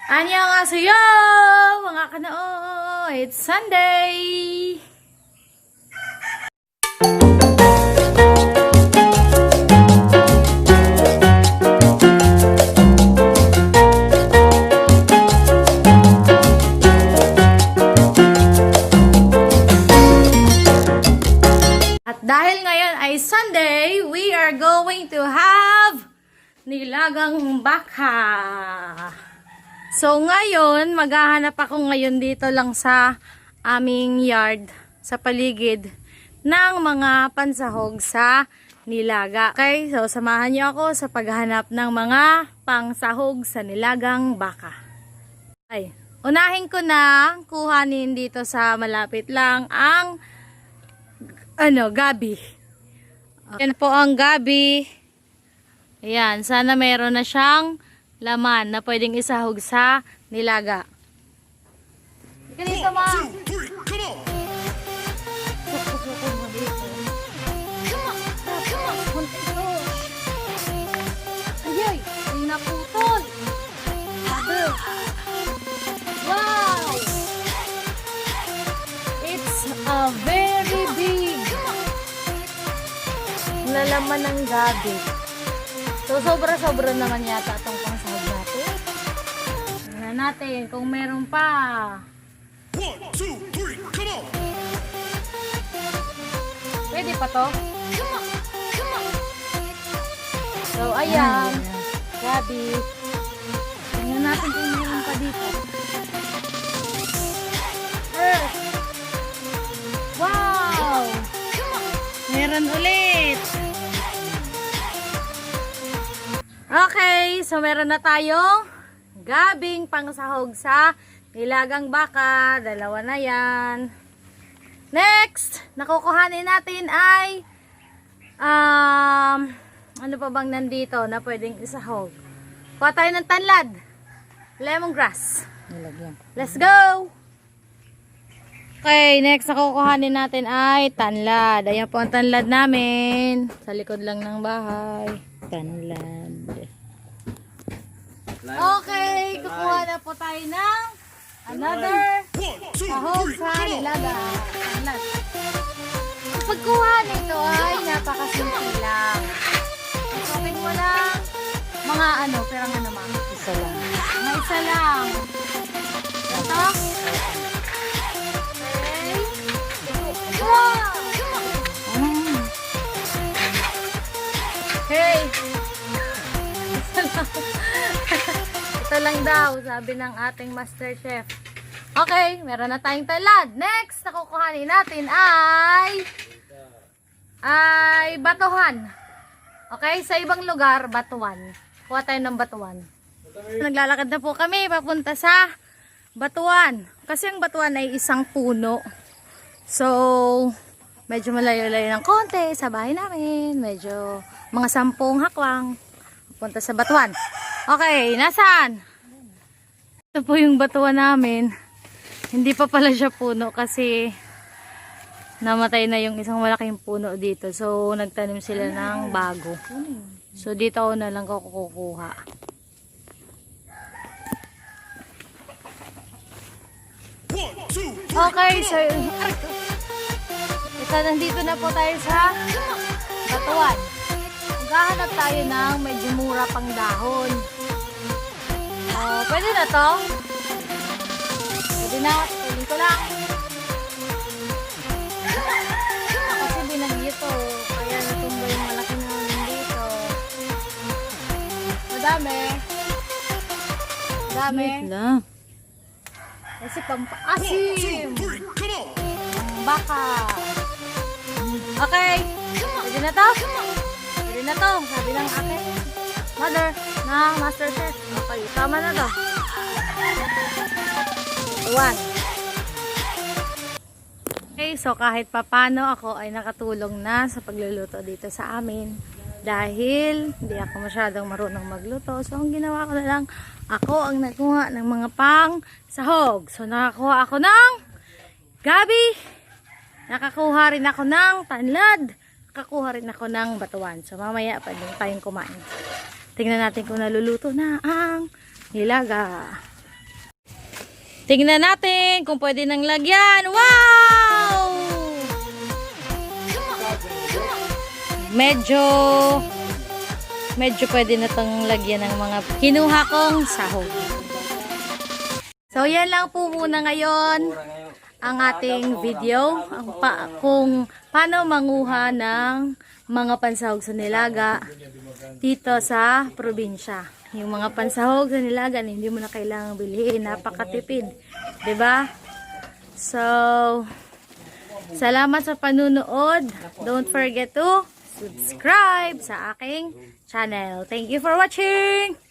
Annyeonghaseyo! Mga kanoo! It's Sunday! At dahil ngayon ay Sunday, we are going to have nilagang baka. So ngayon, maghahanap ako ngayon dito lang sa aming yard, sa paligid ng mga pansahog sa nilaga. Okay, so samahan niyo ako sa paghahanap ng mga pangsahog sa nilagang baka. Ay, unahin ko na kuhanin dito sa malapit lang ang gabi. Yan po ang gabi. Ayan, sana mayroon na siyang laman na pwedeng isahog sa nilaga. Ganito ma. Ayay, ay naputol. Wow! It's a very big lalaman ng gabi. So, sobra-sobra naman yata itong pangsahog natin. Tingnan natin kung meron pa. 1, 2, 3, come on! Pwede pa to? So, ayan. Gabi. Tingnan natin kung meron pa dito. Wow! Meron ulit. Okay, so meron na tayong gabing pangsahog sa nilagang baka. Dalawa na yan. Next, nakukuhanin natin ay ano pa bang nandito na pwedeng isahog? Kuha tayo ng tanlad. Lemongrass. Let's go! Okay, next na kukuhanin natin ay tanlad. Ayan po ang tanlad namin. Sa likod lang ng bahay. Tanlad. Okay, kukuha na po tayo ng another sahog sa nilaga. Tanlad. Ang pagkuha nito ay napakasimple lang. Isopin mo lang mga pero nga naman. Isa lang. Mga isa lang. Ito. Hey! Ito lang daw, sabi ng ating master chef. Okay, meron na tayong talad. Next, na kukuhanin natin ay batuhan. Okay, sa ibang lugar, batuan. Kuha tayo ng batuan. Naglalakad na po kami papunta sa batuan. Kasi ang batuan ay isang puno. So, medyo malayo-layo ng konti sa bahay namin. Medyo mga 10 hakwang. Punta sa batuan. Okay, nasaan? Ito po yung batuan namin. Hindi pa pala siya puno kasi namatay na yung isang malaking puno dito. So, nagtanim sila ng bago. So, dito ako na lang kukuha. Okay, so ito, nandito na po tayo sa batuan. Maghahanap tayo ng medyo mura pang dahon. Pwede na to? Pwede na, pwede ko lang. Kasi binagyo to, kaya natumba yung malaki namin dito. Madami. Madami. Kasi pampaasim. Baka. Okay. Pwede na to? Pwede na to. Sabi ng akin. Mother na master chef. Okay. Tama na to. One. Okay. So kahit papano ako ay nakatulong na sa pagluluto dito sa amin. Dahil hindi ako masyadong marunong magluto. So ang ginawa ko na lang, ako ang nagkuha ng mga pang sahog. So nakakuha ako ng gabi. Nakakuha rin ako ng tanlad. Nakakuha rin ako ng batuan. So mamaya pa din tayong kumain. Tingnan natin kung naluluto na ang nilaga. Tingnan natin kung pwede nang lagyan. Wow! Medyo pwede na tong lagyan ng mga kinuha kong sahog. So, yan lang po muna ngayon ang ating video kung paano manguha ng mga pansahog sa nilaga dito sa probinsya. Yung mga pansahog sa nilaga, hindi mo na kailangang bilhin. Napakatipid. 'Di ba? So, salamat sa panunood. Don't forget to subscribe sa aking channel. Thank you for watching!